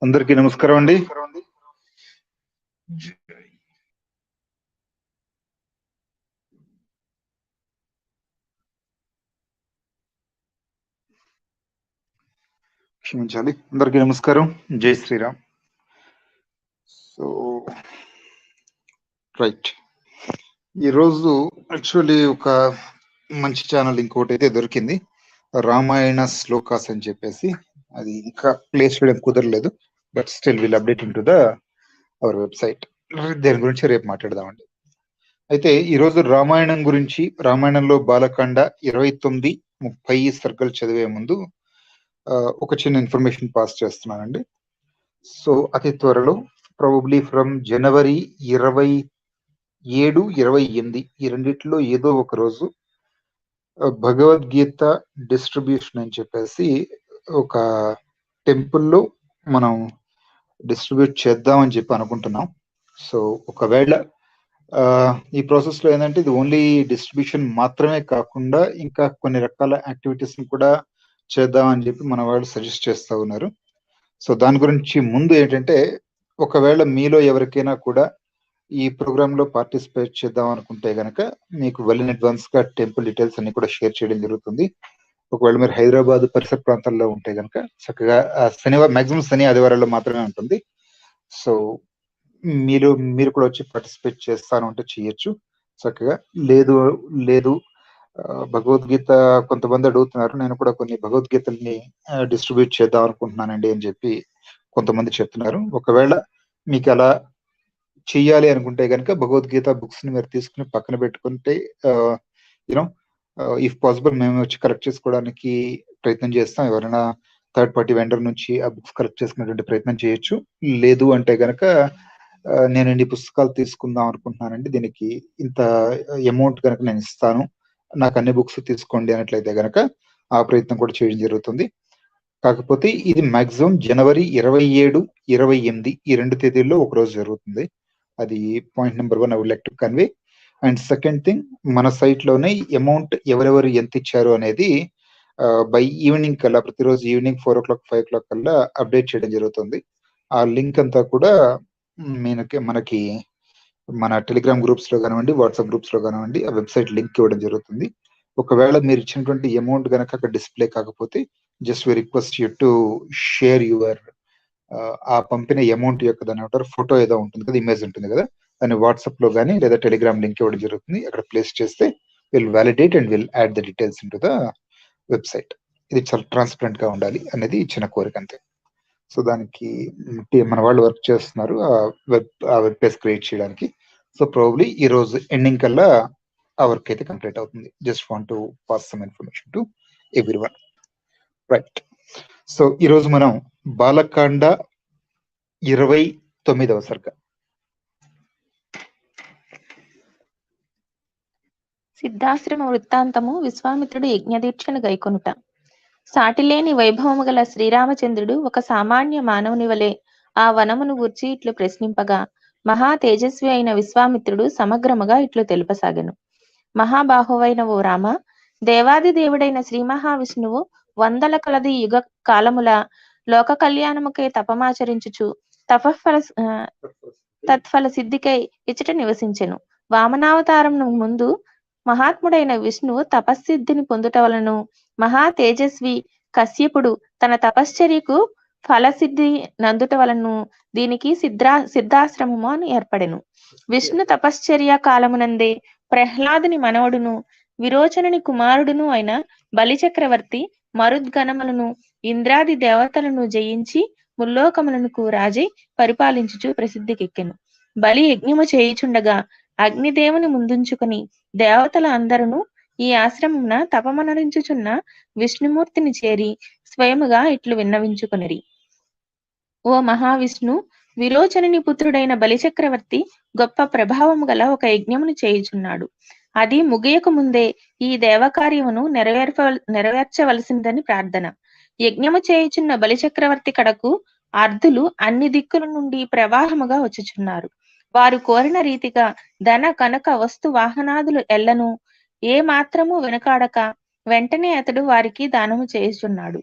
అందరికీ నమస్కారం అండి. క్షమించాలి. అందరికీ నమస్కారం. జై శ్రీరామ్. సో రైట్, ఈరోజు యాక్చువల్లీ ఒక మంచి ఛానల్ ఇంకోటి అయితే దొరికింది, రామాయణ శ్లోకాస్ అని చెప్పేసి. అది ఇంకా ప్లేస్ చేయడం కుదరలేదు, but still will updating to the our website. దాని గురించి రేపు మాట్లాడదామండి. అయితే ఈరోజు రామాయణం గురించి, రామాయణంలో బాలకాండ 29-30 సర్కిల్ చదివే ముందు ఒక చిన్న ఇన్ఫర్మేషన్ పాస్ చేస్తున్నానండి. సో అతి త్వరలో ప్రాబబ్లీ ఫ్రమ్ జనవరి 27-28 ఈ రెండిట్లో ఏదో ఒక రోజు భగవద్గీత డిస్ట్రిబ్యూషన్ అని చెప్పేసి ఒక టెంపుల్లో మనం డిస్ట్రిబ్యూట్ చేద్దామని చెప్పి అనుకుంటున్నాం. సో ఒకవేళ ఈ ప్రాసెస్ లో ఏంటంటే ఇది ఓన్లీ డిస్ట్రిబ్యూషన్ మాత్రమే కాకుండా ఇంకా కొన్ని రకాల యాక్టివిటీస్ ని కూడా చేద్దామని చెప్పి మన వాళ్ళు సజెస్ట్ చేస్తూ ఉన్నారు. సో దాని గురించి ముందు ఏంటంటే, ఒకవేళ మీలో ఎవరికైనా కూడా ఈ ప్రోగ్రామ్ లో పార్టిసిపేట్ చేద్దాం అనుకుంటే గనక మీకు వెల్ ఇన్ అడ్వాన్స్ గా టెంపుల్ డీటెయిల్స్ అన్ని కూడా షేర్ చేయడం జరుగుతుంది. ఒకవేళ మీరు హైదరాబాద్ పరిసర ప్రాంతాల్లో ఉంటే గనక చక్కగా శనివారం, మాక్సిమం శని ఆదివారాల్లో మాత్రమే ఉంటుంది. సో మీరు కూడా వచ్చి పార్టిసిపేట్ చేస్తాను అంటే చేయొచ్చు చక్కగా. లేదు భగవద్గీత కొంతమంది అడుగుతున్నారు, నేను కూడా కొన్ని భగవద్గీతల్ని డిస్ట్రిబ్యూట్ చేద్దాం అనుకుంటున్నానండి అని చెప్పి కొంతమంది చెప్తున్నారు. ఒకవేళ మీకు అలా చెయ్యాలి అనుకుంటే కనుక భగవద్గీత బుక్స్ ని మీరు తీసుకుని పక్కన పెట్టుకుంటే యూనో ఇఫ్ పాసిబుల్ మేము వచ్చి కలెక్ట్ చేసుకోవడానికి ప్రయత్నం చేస్తాం. ఎవరైనా థర్డ్ పార్టీ వెండర్ నుంచి ఆ బుక్స్ కలెక్ట్ చేసుకునేటువంటి ప్రయత్నం చేయొచ్చు. లేదు అంటే గనక నేను ఇన్ని పుస్తకాలు తీసుకుందాం అనుకుంటున్నానండి, దీనికి ఇంత అమౌంట్ కనుక నేను ఇస్తాను, నాకు అన్ని బుక్స్ తీసుకోండి అన్నట్లయితే గనక ఆ ప్రయత్నం కూడా చేయడం జరుగుతుంది. కాకపోతే ఇది మాక్సిమం జనవరి 27-28 ఈ 2 తేదీల్లో ఒక రోజు జరుగుతుంది. అది point number 1 I would like to convey. And second thing, మన సైట్ లోనే అమౌంట్ ఎవరెవరు ఎంత ఇచ్చారు అనేది బై ఈవినింగ్ కల్లా, ప్రతిరోజు ఈవినింగ్ 4 o'clock 5 o'clock కల్లా అప్డేట్ చేయడం జరుగుతుంది. ఆ లింక్ అంతా కూడా మనకి మన టెలిగ్రామ్ గ్రూప్స్ లో కానివ్వండి, వాట్సాప్ గ్రూప్స్ లో కానివ్వండి, ఆ వెబ్సైట్ లింక్ ఇవ్వడం జరుగుతుంది. ఒకవేళ మీరు ఇచ్చినటువంటి అమౌంట్ కనుక అక్కడ డిస్ప్లే కాకపోతే just we request you to share your ఆ పంపిన అమౌంట్ యొక్క దాని ఏమంటారు ఫోటో ఏదో ఉంటుంది కదా, ఇమేజ్ ఉంటుంది కదా, దాన్ని వాట్సాప్ లో కానీ లేదా టెలిగ్రామ్ లింక్ ఇవ్వడం జరుగుతుంది. అక్కడ ప్లేస్ చేస్తే will validate and will add the details in to the website. ఇది చాలా ట్రాన్స్పరెంట్ గా ఉండాలి అనేది చిన్న కోరిక అంతే. సో దానికి మన వాళ్ళు వర్క్ చేస్తున్నారు ఆ వెబ్ పేజ్ క్రియేట్ చేయడానికి. సో ప్రాబబ్లీ ఈ రోజు ఎండింగ్ కల్లా ఆ వర్క్ అయితే కంప్లీట్ అవుతుంది. Just want to pass some information to everyone. Right, so ఈరోజు మనం బాలకాండ 29వ సర్గ. సిద్ధాశ్రమ వృత్తాంతము. విశ్వామిత్రుడు యజ్ఞదీక్షను గైకొనుట. సాటిలేని వైభవము గల శ్రీరామచంద్రుడు ఒక సామాన్య మానవుని వలె ఆ వనమును గూర్చి ఇట్లు ప్రశ్నింపగా, మహా తేజస్వి అయిన విశ్వామిత్రుడు సమగ్రముగా ఇట్లు తెలుపసాగెను. మహాబాహువైన ఓ రామ, దేవాది దేవుడైన శ్రీ మహావిష్ణువు 100 కొలది యుగ కాలముల లోక కళ్యాణముకై తపమాచరించుచు తత్ఫల సిద్ధికై ఇచ్చట నివసించెను. వామనావతారం ముందు మహాత్ముడైన విష్ణువు తపస్సిద్ధిని పొందుట వలను మహా తేజస్వి కశ్యపుడు తన తపశ్చర్యకు ఫలసిద్ధి నందుట వలను దీనికి సిద్ధాశ్రమము అని ఏర్పడెను. విష్ణు తపశ్చర్య కాలమునందే ప్రహ్లాదుని మనవడును విరోచనుని కుమారుడును అయిన బలిచక్రవర్తి మరుద్గణములను ఇంద్రాది దేవతలను జయించి ముల్లోకములకు రాజై పరిపాలించుచు ప్రసిద్ధికెక్కెను. బలి యజ్ఞము చేయుచుండగా అగ్నిదేవుని ముందుంచుకుని దేవతల అందరూ ఈ ఆశ్రమమున తపమనరించుచున్న విష్ణుమూర్తిని చేరి స్వయముగా ఇట్లు విన్నవించుకొనిరి. ఓ మహావిష్ణు, విరోచనుని పుత్రుడైన బలిచక్రవర్తి గొప్ప ప్రభావము గల ఒక యజ్ఞమును చేయుచున్నాడు. అది ముగియక ముందే ఈ దేవకార్యమును నెరవేర్చవలసిందని ప్రార్థన. యజ్ఞము చేయుచున్న బలిచక్రవర్తి కడకు అర్ధులు అన్ని దిక్కుల నుండి ప్రవాహముగా వచ్చుచున్నారు. వారు కోరిన రీతిగా ధన కనక వస్తు వాహనాదులు ఎల్లను ఏ మాత్రము వెనుకాడక వెంటనే అతడు వారికి దానము చేయుచున్నాడు.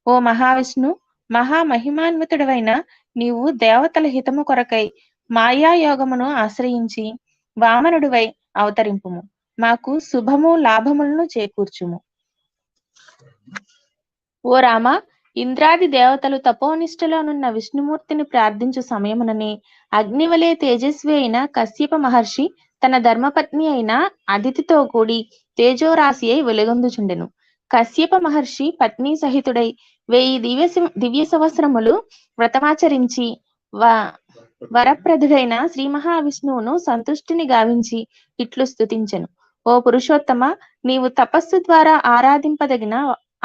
ఓ మహావిష్ణు, మహామహిమాన్వితుడవైన నీవు దేవతల హితము కొరకై మాయాయోగమును ఆశ్రయించి వామనుడివై అవతరింపుము. మాకు శుభము లాభములను చేకూర్చుము. ఓ రామ, ఇంద్రాది దేవతలు తపోనిష్టలోనున్న విష్ణుమూర్తిని ప్రార్థించు సమయముననే అగ్నివలే తేజస్వి అయిన కశ్యప మహర్షి తన ధర్మపత్ని అయిన అదితితో కూడి తేజోరాశి అయి వెలుగొందుచుండెను. కశ్యప మహర్షి పత్ని సహితుడై 1000 దివ్య సంవత్సరములు వ్రతమాచరించి వరప్రదుడైన శ్రీ మహావిష్ణువును సంతుష్టిని గావించి ఇట్లు స్తుతించెను. ఓ పురుషోత్తమ, నీవు తపస్సు ద్వారా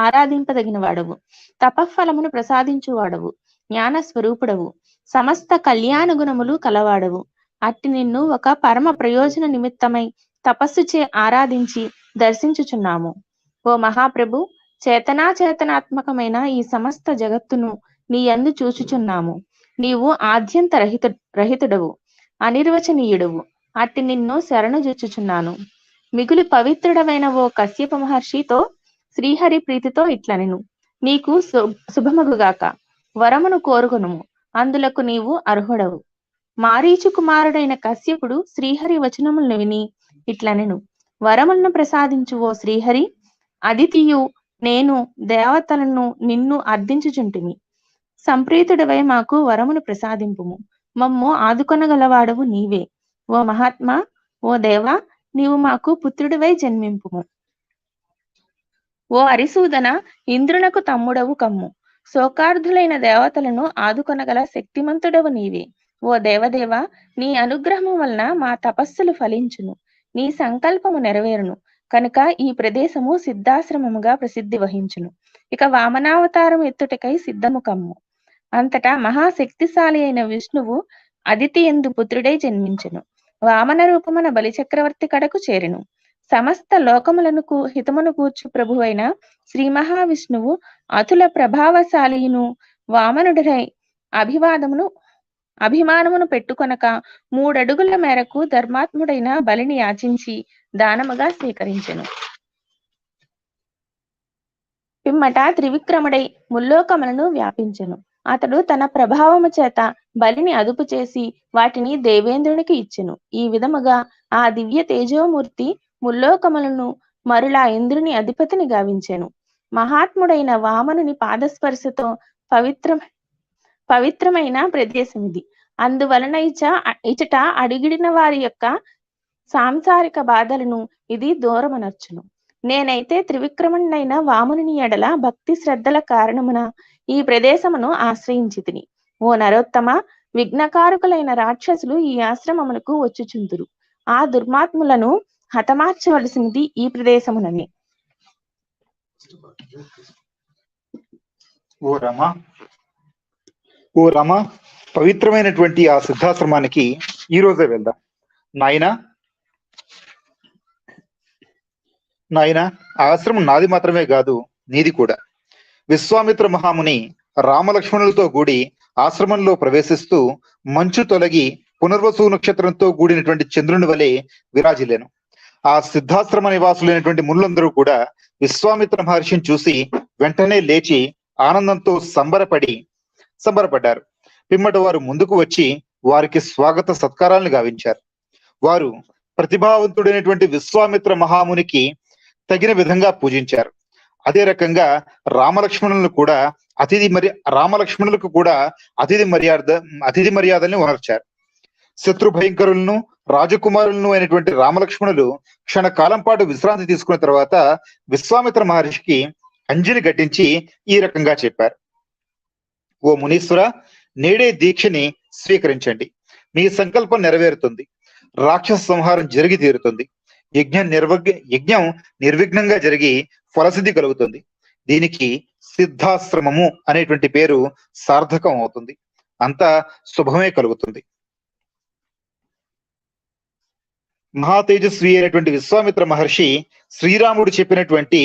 ఆరాధింపదగిన వాడవు, తపఫలమును ప్రసాదించువాడవు, జ్ఞాన స్వరూపుడవు, సమస్త కళ్యాణ గుణములు కలవాడవు. అట్టి నిన్ను ఒక పరమ ప్రయోజన నిమిత్తమై తపస్సు చే ఆరాధించి దర్శించుచున్నాము. ఓ మహాప్రభు, చేతనాత్మకమైన ఈ సమస్త జగత్తును నీ యందు చూచుచున్నాము. నీవు ఆద్యంత రహితుడవు, అనిర్వచనీయుడవు. అట్టి నిన్ను శరణుజొచ్చుచున్నాను. మిగులు పవిత్రుడమైన ఓ కశ్యప మహర్షితో శ్రీహరి ప్రీతితో ఇట్లనెను. నీకు శుభమగుగాక. వరమును కోరుకొనుము, అందులకు నీవు అర్హుడవు. మారీచు కుమారుడైన కశ్యపుడు శ్రీహరి వచనములను విని ఇట్లనెను. వరములను ప్రసాదించు ఓ శ్రీహరి, అదితియు నేను దేవతలను నిన్ను అర్థించుచుంటిమి. సంప్రీతుడవై మాకు వరమును ప్రసాదింపుము. మమ్ము ఆదుకొనగలవాడవు నీవే. ఓ మహాత్మా, ఓ దేవా, నీవు మాకు పుత్రుడివై జన్మింపుము. ఓ అరిసూదన, ఇంద్రునకు తమ్ముడవు కమ్ము. శోకార్థులైన దేవతలను ఆదుకొనగల శక్తిమంతుడవు నీవే. ఓ దేవదేవ, నీ అనుగ్రహము వలన మా తపస్సులు ఫలించును, నీ సంకల్పము నెరవేరును కనుక ఈ ప్రదేశము సిద్ధాశ్రమముగా ప్రసిద్ధి వహించును. ఇక వామనావతారం ఎత్తుటకై సిద్ధము కమ్ము. అంతటా మహాశక్తిశాలి అయిన విష్ణువు అదితి యందు పుత్రుడై జన్మించెను. వామన రూపమున బలిచక్రవర్తి కడకు చేరెను. సమస్త లోకములకు హితమును కూర్చు ప్రభువైన శ్రీ మహావిష్ణువు అతుల ప్రభావశాలియును వామనుడై అభిమానమును పెట్టుకొనక 3 అడుగుల మేరకు ధర్మాత్ముడైన బలిని యాచించి దానముగా స్వీకరించెను. పిమ్మట త్రివిక్రముడై ముల్లోకములను వ్యాపించెను. అతడు తన ప్రభావము చేత బలిని అదుపు చేసి వాటిని దేవేంద్రునికి ఇచ్చెను. ఈ విధముగా ఆ దివ్య తేజోమూర్తి ముల్లోకములను మరులా ఇంద్రుని అధిపతిని గావించెను. మహాత్ముడైన వామనుని పాదస్పర్శతో పవిత్రమైన ప్రదేశం ఇది. అందువలన ఇచట అడిగిడిన వారి యొక్క సాంసారిక బాధలను ఇది దూరమనర్చును. నేనైతే త్రివిక్రముడైన వామనుని ఎడల భక్తి శ్రద్ధల కారణమున ఈ ప్రదేశమును ఆశ్రయించితిని. ఓ నరోత్తమ, విఘ్నకారకులైన రాక్షసులు ఈ ఆశ్రమమునకు వచ్చుచుందురు. ఆ దుర్మాత్ములను హతమార్చవలసినది ఈ ప్రదేశముననే. ఓ రమ, పవిత్రమైనటువంటి ఆ సిద్ధాశ్రమానికి ఈ రోజే వెళ్దాం. నాయనా, ఆ ఆశ్రమం నాది మాత్రమే కాదు, నీది కూడా. విశ్వామిత్ర మహాముని రామలక్ష్మణులతో కూడి ఆశ్రమంలో ప్రవేశిస్తూ మంచు తొలగి పునర్వసు నక్షత్రంతో కూడినటువంటి చంద్రుని వలె విరాజిల్లేను. ఆ సిద్ధాశ్రమ నివాసులైనటువంటి మునులందరూ కూడా విశ్వామిత్ర మహర్షిని చూసి వెంటనే లేచి ఆనందంతో సంబరపడ్డారు. పిమ్మట వారు ముందుకు వచ్చి వారికి స్వాగత సత్కారాలను గావించారు. వారు ప్రతిభావంతుడైనటువంటి విశ్వామిత్ర మహామునికి తగిన విధంగా పూజించారు. అదే రకంగా రామలక్ష్మణులకు కూడా అతిథి మర్యాదల్ని ఉనర్చారు. శత్రు భయంకరులను రాజకుమారులను అయినటువంటి రామలక్ష్మణులు క్షణకాలం పాటు విశ్రాంతి తీసుకున్న తర్వాత విశ్వామిత్ర మహర్షికి అంజలి ఘటించి ఈ రకంగా చెప్పారు. ఓ మునీశ్వర, నేడే దీక్షని స్వీకరించండి. మీ సంకల్పం నెరవేరుతుంది. రాక్షస సంహారం జరిగి తీరుతుంది. యజ్ఞం నిర్విఘ్నంగా జరిగి ఫలసిద్ధి కలుగుతుంది. దీనికి సిద్ధాశ్రమము అనేటువంటి పేరు సార్థకం అవుతుంది. అంతా శుభమే కలుగుతుంది. మహాతేజస్వి అయినటువంటి విశ్వామిత్ర మహర్షి శ్రీరాముడు చెప్పినటువంటి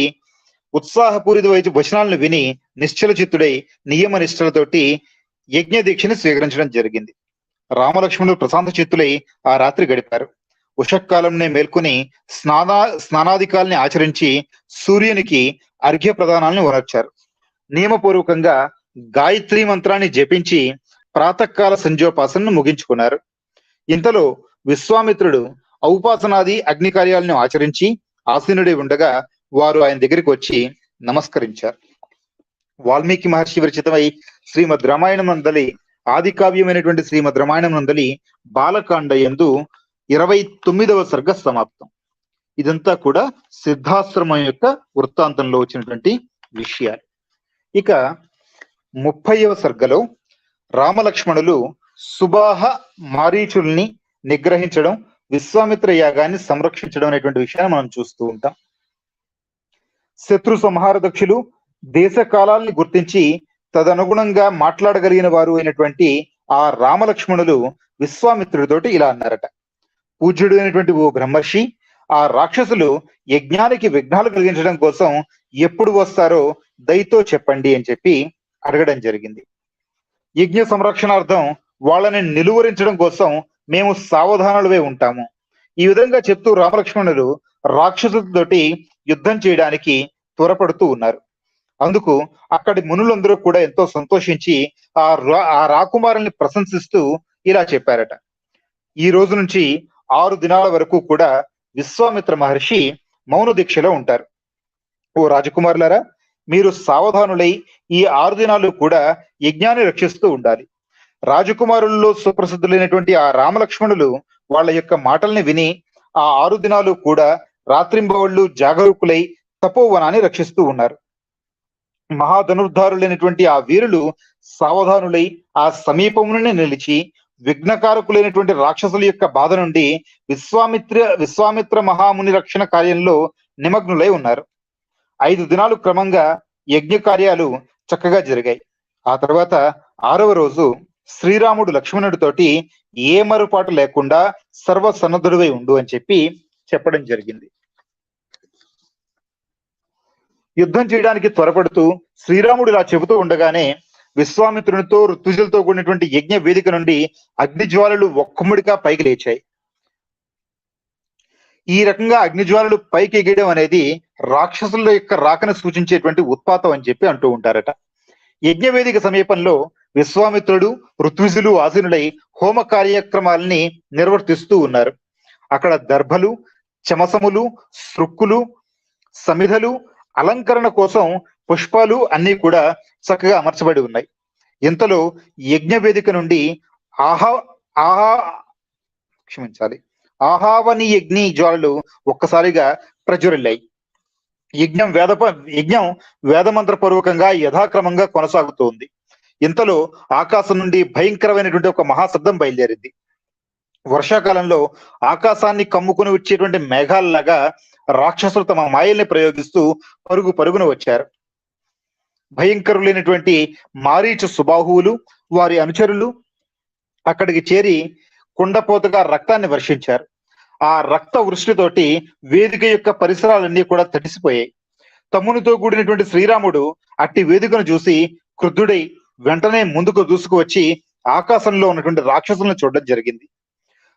ఉత్సాహపూరిత వచనాలను విని నిశ్చల చిత్తుడై నియమ నిష్ఠలతోటి యజ్ఞ దీక్షని స్వీకరించడం జరిగింది. రామలక్ష్మణులు ప్రశాంత చిత్తులై ఆ రాత్రి గడిపారు. ఉషకాలంనే మేల్కొని స్నానాధికాల్ని ఆచరించి సూర్యునికి అర్ఘ్య ప్రదానాలను ఉనర్చారు. నియమపూర్వకంగా గాయత్రి మంత్రాన్ని జపించి ప్రాతకాల సంధ్యోపాసనను ముగించుకున్నారు. ఇంతలో విశ్వామిత్రుడు ఔపాసనాది అగ్ని కార్యాలను ఆచరించి ఆసీనుడై ఉండగా వారు ఆయన దగ్గరికి వచ్చి నమస్కరించారు. వాల్మీకి మహర్షి విరచితమై శ్రీమద్ రామాయణం నందలి ఆది కావ్యమైనటువంటి శ్రీమద్ రామాయణం నందలి బాలకాండ యందు 29వ సర్గ సమాప్తం. ఇదంతా కూడా సిద్ధాశ్రమం యొక్క వృత్తాంతంలో వచ్చినటువంటి విషయాలు. ఇక 30వ సర్గలో రామలక్ష్మణులు సుబాహ మారీచుల్ని నిగ్రహించడం, విశ్వామిత్ర యాగాన్ని సంరక్షించడం అనేటువంటి విషయాన్ని మనం చూస్తూ ఉంటాం. శత్రు సంహార దక్షులు దేశ కాలాల్ని గుర్తించి తదనుగుణంగా మాట్లాడగలిగిన వారు అయినటువంటి ఆ రామలక్ష్మణులు విశ్వామిత్రుడితోటి ఇలా అన్నారట: పూజ్యుడు అయినటువంటి ఓ బ్రహ్మర్షి, ఆ రాక్షసులు యజ్ఞానికి విఘ్నాలు కలిగించడం కోసం ఎప్పుడు వస్తారో దయతో చెప్పండి అని చెప్పి అడగడం జరిగింది. యజ్ఞ సంరక్షణార్థం వాళ్ళని నిలువరించడం కోసం మేము సావధానులవే ఉంటాము. ఈ విధంగా చెప్తూ రామలక్ష్మణులు రాక్షసులతోటి యుద్ధం చేయడానికి త్వరపడుతూ ఉన్నారు. అందుకు అక్కడి మునులందరూ కూడా ఎంతో సంతోషించి ఆ రాకుమారుల్ని ప్రశంసిస్తూ ఇలా చెప్పారట: ఈ రోజు నుంచి 6 దినాల వరకు కూడా విశ్వామిత్ర మహర్షి మౌన దీక్షలో ఉంటారు. ఓ రాజకుమారులారా, మీరు సావధానులై ఈ 6 దినాలు కూడా యజ్ఞాన్ని రక్షిస్తూ ఉండాలి. రాజకుమారుల్లో సుప్రసిద్ధులైనటువంటి ఆ రామలక్ష్మణులు వాళ్ళ యొక్క మాటల్ని విని ఆ 6 దినాలు కూడా రాత్రింబవళ్ళు జాగరూకులై తపోవనాన్ని రక్షిస్తూ ఉన్నారు. మహాధనుర్ధారులైనటువంటి ఆ వీరులు సావధానులై ఆ సమీపమునే నిలిచి విఘ్నకారకులైనటువంటి రాక్షసుల యొక్క బాధ నుండి విశ్వామిత్ర మహాముని రక్షణ కార్యంలో నిమగ్నులై ఉన్నారు. 5 దినాలు క్రమంగా యజ్ఞ కార్యాలు చక్కగా జరిగాయి. ఆ తర్వాత 6వ రోజు శ్రీరాముడు లక్ష్మణుడితోటి ఏ మరుపాటు లేకుండా సర్వసన్నద్ధుడివై ఉండు అని చెప్పడం జరిగింది. యుద్ధం చేయడానికి త్వరపడుతూ శ్రీరాముడు ఇలా చెబుతూ ఉండగానే విశ్వామిత్రునితో ఋతుజులతో కూడినటువంటి యజ్ఞ వేదిక నుండి అగ్నిజ్వాలలు ఒక్కముడిగా పైకి లేచాయి. ఈ రకంగా అగ్నిజ్వాలలు పైకి ఎగయడం అనేది రాక్షసుల యొక్క రాకను సూచించేటువంటి ఉత్పాతం అని చెప్పి అంటూ ఉంటారట. యజ్ఞవేదిక సమీపంలో విశ్వామిత్రుడు ఋత్విజులు ఆసీనులై హోమ కార్యక్రమాలని నిర్వర్తిస్తూ ఉన్నారు. అక్కడ దర్భలు, చమసములు, సృక్కులు, సమిధలు, అలంకరణ కోసం పుష్పాలు అన్ని కూడా చక్కగా అమర్చబడి ఉన్నాయి. ఇంతలో యజ్ఞ వేదిక నుండి ఆహావని యజ్ఞి జ్వాలలు ఒక్కసారిగా ప్రజ్వరిల్లాయి. యజ్ఞం వేదమంత్ర పూర్వకంగా యథాక్రమంగా కొనసాగుతోంది. ఇంతలో ఆకాశం నుండి భయంకరమైనటువంటి ఒక మహాశబ్దం బయలుదేరింది. వర్షాకాలంలో ఆకాశాన్ని కమ్ముకుని వచ్చేటువంటి మేఘాలలాగా రాక్షసులు తమ మాయల్ని ప్రయోగిస్తూ పరుగున వచ్చారు. భయంకరులైనటువంటి మారీచు సుబాహువులు, వారి అనుచరులు అక్కడికి చేరి కుండపోతగా రక్తాన్ని వర్షించారు. ఆ రక్త వృష్టితోటి వేదిక యొక్క పరిసరాలన్నీ కూడా తడిసిపోయాయి. తమ్మునితో కూడినటువంటి శ్రీరాముడు అట్టి వేదికను చూసి క్రుద్ధుడై వెంటనే ముందుకు వచ్చి ఆకాశంలో ఉన్నటువంటి రాక్షసులను చూడడం జరిగింది.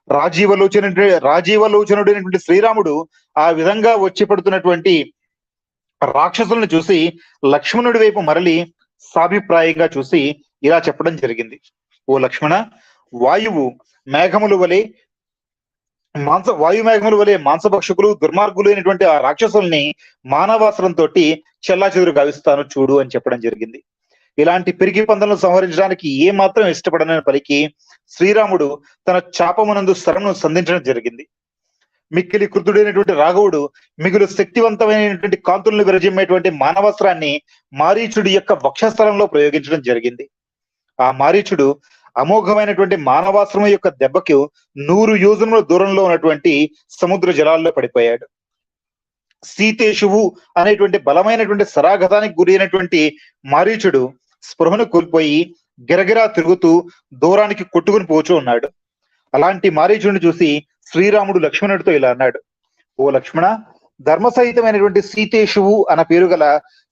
రాజీవలోచనుడైనటువంటి శ్రీరాముడు ఆ విధంగా వచ్చి పడుతున్నటువంటి రాక్షసులను చూసి లక్ష్మణుడి వైపు మరలి సాభిప్రాయంగా చూసి ఇలా చెప్పడం జరిగింది: ఓ లక్ష్మణ, వాయు మేఘముల వలె మాంసభక్షకులు దుర్మార్గులైనటువంటి ఆ రాక్షసుల్ని మానవాస్త్రంతో చెల్లాచెదురు గావిస్తాను చూడు అని చెప్పడం జరిగింది. ఇలాంటి పిరికి పందులను సంహరించడానికి ఏ మాత్రం ఇష్టపడనని పలికి శ్రీరాముడు తన చాపమునందు శరమును సంధించడం జరిగింది. మిక్కిలి క్రుద్ధుడైనటువంటి రాఘవుడు మిగులు శక్తివంతమైనటువంటి కాంతులను విరజిమ్మేటువంటి మానవస్త్రాన్ని మారీచుడి యొక్క వక్షస్థలంలో ప్రయోగించడం జరిగింది. ఆ మారీచుడు అమోఘమైనటువంటి మానవాశ్రమం యొక్క దెబ్బకు 100 యోజనముల దూరంలో ఉన్నటువంటి సముద్ర జలాల్లో పడిపోయాడు. సీతేషువు అనేటువంటి బలమైనటువంటి సరాఘతానికి గురి అయినటువంటి మారీచుడు స్పృహను కోల్పోయి గిరగిరా తిరుగుతూ దూరానికి కొట్టుకుని పోచూ ఉన్నాడు. అలాంటి మారీచుడిని చూసి శ్రీరాముడు లక్ష్మణుడితో ఇలా అన్నాడు: ఓ లక్ష్మణ, ధర్మసహితమైనటువంటి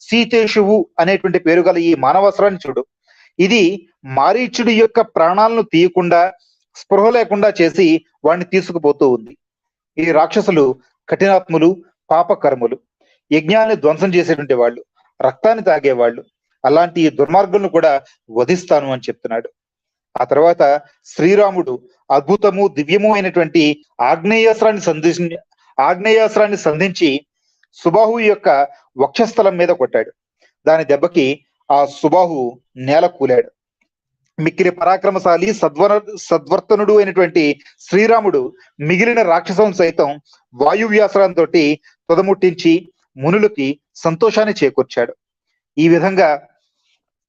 సీతేషువు అనేటువంటి పేరు గల ఈ మానవాస్త్రాన్ని చూడు. ఇది మారీచుడి యొక్క ప్రాణాలను తీయకుండా, స్పృహ లేకుండా చేసి వాడిని తీసుకుపోతూ ఉంది. ఈ రాక్షసులు కఠినాత్ములు, పాపకర్ములు, యజ్ఞాన్ని ధ్వంసం చేసేటువంటి వాళ్ళు, రక్తాన్ని తాగేవాళ్ళు, అలాంటి దుర్మార్గులను కూడా వధిస్తాను అని చెప్తున్నాడు. ఆ తర్వాత శ్రీరాముడు అద్భుతము దివ్యము అయినటువంటి ఆగ్నేయాస్త్రాన్ని సంధించి సుబాహు యొక్క వక్షస్థలం మీద కొట్టాడు. దాని దెబ్బకి ఆ సుబాహు నేల కూలాడు. మిక్కిలి పరాక్రమశాలి సద్వర్తనుడు అయినటువంటి శ్రీరాముడు మిగిలిన రాక్షసం సైతం వాయువ్యాస్త్రంతో తుదముట్టించి మునులకి సంతోషాన్ని చేకూర్చాడు. ఈ విధంగా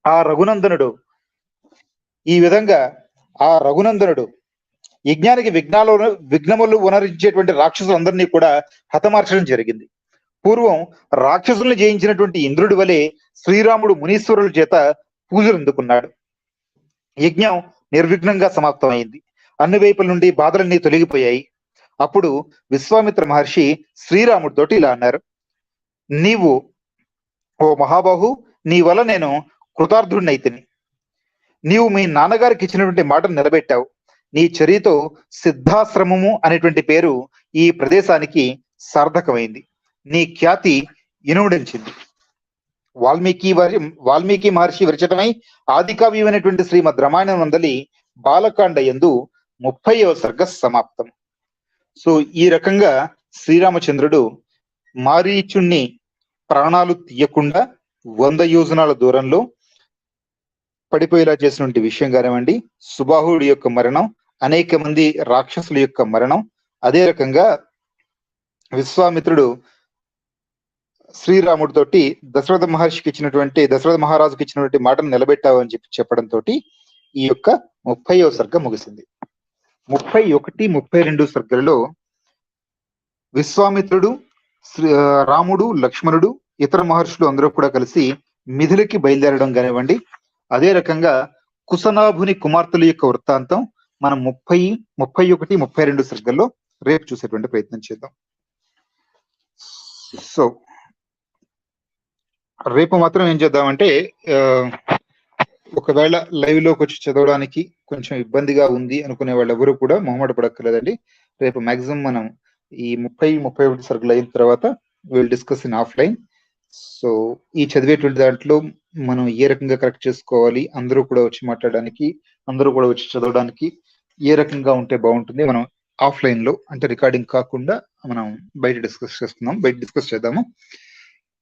ఆ రఘునందనుడు యజ్ఞానికి విఘ్నములు ఉనరించేటువంటి రాక్షసులందరినీ కూడా హతమార్చడం జరిగింది. పూర్వం రాక్షసుల్ని జయించినటువంటి ఇంద్రుడి వలె శ్రీరాముడు మునీశ్వరుల చేత పూజలు అందుకున్నాడు. యజ్ఞం నిర్విఘ్నంగా సమాప్తమైంది. అన్ని వైపుల నుండి బాధలన్నీ తొలగిపోయాయి. అప్పుడు విశ్వామిత్ర మహర్షి శ్రీరాముడితోటి ఇలా అన్నారు: నీవు ఓ మహాబాహు, నీ వల్ల నేను కృతార్థుడినైతిని. నీవు మీ నాన్నగారికి ఇచ్చినటువంటి మాటను నిలబెట్టావు. నీ చర్యతో సిద్ధాశ్రమము అనేటువంటి పేరు ఈ ప్రదేశానికి సార్థకమైంది. నీ ఖ్యాతి ఇనుమడించింది. వాల్మీకి మహర్షి విరచితమై ఆదికావ్యమైనటువంటి శ్రీమద్ రామాయణం నందలి బాలకాండ యందు 30వ సర్గ సమాప్తం. సో ఈ రకంగా శ్రీరామచంద్రుడు మారీచుణ్ణి ప్రాణాలు తీయకుండా 100 యోజనాల దూరంలో పడిపోయేలా చేసినటువంటి విషయం కానివ్వండి, సుబాహుడి యొక్క మరణం, అనేక మంది రాక్షసుల యొక్క మరణం, అదే రకంగా విశ్వామిత్రుడు శ్రీరాముడితోటి దశరథ మహారాజుకి ఇచ్చినటువంటి మాటను నిలబెట్టావు అని చెప్పడంతో ఈ యొక్క 30వ సర్గ ముగిసింది. 31, 32 సర్గలలో విశ్వామిత్రుడు, రాముడు, లక్ష్మణుడు, ఇతర మహర్షులు అందరూ కూడా కలిసి మిథిలకి బయలుదేరడం కానివ్వండి, అదే రకంగా కుశనాభుని కుమార్తెల యొక్క వృత్తాంతం మనం 30, 31, 32 సర్గల్లో రేపు చూసేటువంటి ప్రయత్నం చేద్దాం. సో రేపు మాత్రం ఏం చేద్దామంటే, ఒకవేళ లైవ్ లోకి వచ్చి చదవడానికి కొంచెం ఇబ్బందిగా ఉంది అనుకునే వాళ్ళు ఎవరు కూడా మొహమాట పడక్కర్లేదండి. రేపు మాక్సిమం మనం ఈ 30, 31 సర్గలు అయిన తర్వాత will discuss in offline. So ఈ చదివేటువంటి దాంట్లో మనం ఏ రకంగా కరెక్ట్ చేసుకోవాలి, అందరూ కూడా వచ్చి మాట్లాడడానికి, అందరూ కూడా వచ్చి చదవడానికి ఏ రకంగా ఉంటే బాగుంటుంది, మనం ఆఫ్లైన్ లో అంటే రికార్డింగ్ కాకుండా మనం బయట డిస్కస్ చేద్దాము.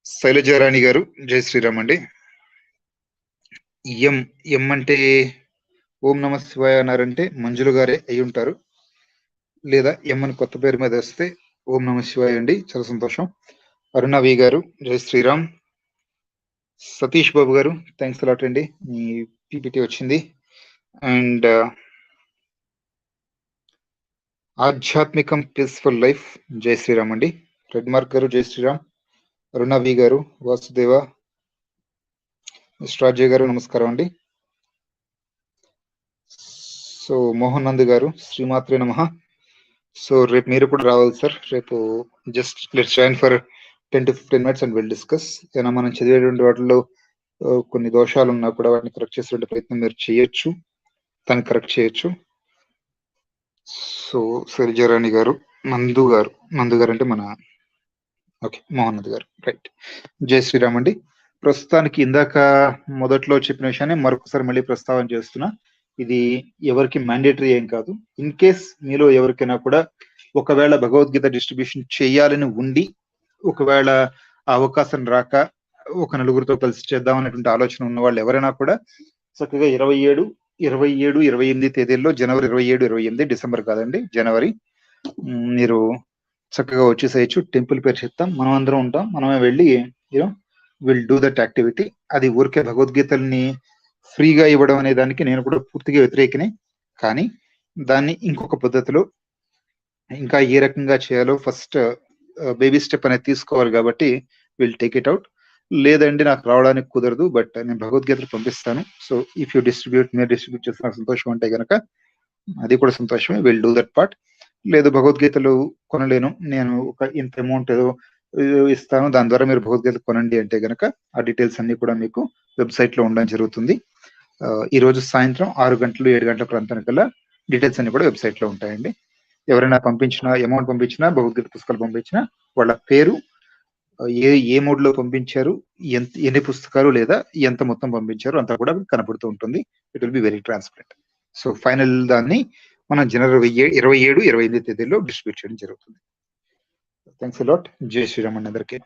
శైలజారాణి గారు, జై శ్రీరామ్ అండి. ఎం అంటే ఓం నమ శివాయ అన్నారంటే మంజులు గారే అయి ఉంటారు, లేదా ఎం అని కొత్త పేరు మీద వస్తే ఓం నమ శివాయ అండి, చాలా సంతోషం. అరుణవి గారు, జై శ్రీరామ్. సతీష్ బాబు గారు, థ్యాంక్స్ అలాట్ అండి, మీ పీపీటీ వచ్చింది. అండ్ ఆధ్యాత్మికం పీస్ఫుల్ లైఫ్, జై శ్రీరామ్ అండి. రెడ్ మార్క్ గారు, జై శ్రీరామ్. అరుణవి గారు, వాసుదేవ, మిస్టర్ అజయ్ గారు, నమస్కారం అండి. సో మోహన్ నంద్ గారు, శ్రీమాత్రే నమః. సో రేపు మీరు కూడా రావాలి సార్. రేపు just let's join for 10 to 15 minutes and will discuss. ఏమైనా మనం చదివేటువంటి వాటిలో కొన్ని దోషాలు ఉన్నా కూడా వాటిని కరెక్ట్ చేసేటువంటి ప్రయత్నం మీరు చేయొచ్చు, దాన్ని కరెక్ట్ చేయొచ్చు. సో సరిజరాణి గారు, నందు గారు అంటే మన ఓకే మోహన్ నంద్ గారు, రైట్. జై శ్రీరామ్ అండి. ప్రస్తుతానికి ఇందాక మొదట్లో చెప్పిన విషయాన్ని మరొకసారి మళ్ళీ ప్రస్తావన చేస్తున్నా. ఇది ఎవరికి మ్యాండేటరీ ఏం కాదు. ఇన్ కేస్ మీలో ఎవరికైనా కూడా ఒకవేళ భగవద్గీత డిస్ట్రిబ్యూషన్ చేయాలని ఉండి, ఒకవేళ ఆ అవకాశం రాక ఒక నలుగురితో కలిసి చేద్దాం అనేటువంటి ఆలోచన ఉన్న వాళ్ళు ఎవరైనా కూడా చక్కగా 27, 28 తేదీల్లో, జనవరి 27, 28, డిసెంబర్ కాదండి, జనవరి, మీరు చక్కగా వచ్చేసేయచ్చు. టెంపుల్ పేరు చెప్తాం, మనం అందరం ఉంటాం, మనమే వెళ్ళి విల్ డూ దట్ యాక్టివిటీ. అది ఊరికే భగవద్గీతల్ని ఫ్రీగా ఇవ్వడం అనే దానికి నేను కూడా పూర్తిగా వ్యతిరేకనే. కానీ దాన్ని ఇంకొక పద్ధతిలో ఇంకా ఏ రకంగా చేయాలో ఫస్ట్ బేబీ స్టెప్ అనేది తీసుకోవాలి. కాబట్టి విల్ టేక్ ఇట్ అవుట్. లేదండి నాకు రావడానికి కుదరదు, బట్ నేను భగవద్గీతలు పంపిస్తాను, సో ఇఫ్ యూ మీరు డిస్ట్రిబ్యూట్ చేస్తున్న సంతోషం అంటే కనుక అది కూడా సంతోషమే, విల్ డూ దట్ పార్ట్. లేదు భగవద్గీతలు కొనలేను, నేను ఒక ఇంత అమౌంట్ ఏదో ఇస్తాను, దాని ద్వారా మీరు భగవద్గీత కొనండి అంటే కనుక ఆ డీటెయిల్స్ అన్ని కూడా మీకు వెబ్సైట్ లో ఉండడం జరుగుతుంది. ఈ రోజు సాయంత్రం 6 గంటలు 7 గంటల ప్రాంతానికల్లా డీటెయిల్స్ అన్ని కూడా వెబ్సైట్ లో ఉంటాయండి. ఎవరైనా పంపించినా, అమౌంట్ పంపించినా, భగవద్గీత పుస్తకాలు పంపించినా వాళ్ళ పేరు, ఏ మోడ్ లో పంపించారు, ఎన్ని పుస్తకాలు లేదా ఎంత మొత్తం పంపించారు అంతా కూడా కనపడుతూ ఉంటుంది. It will be very transparent. So final దాన్ని మనం జనవరి 27, 28 తేదీలో డిస్ట్రిబ్యూట్ చేయడం జరుగుతుంది. Thanks a lot. జై శ్రీరామ్ అందరికీ.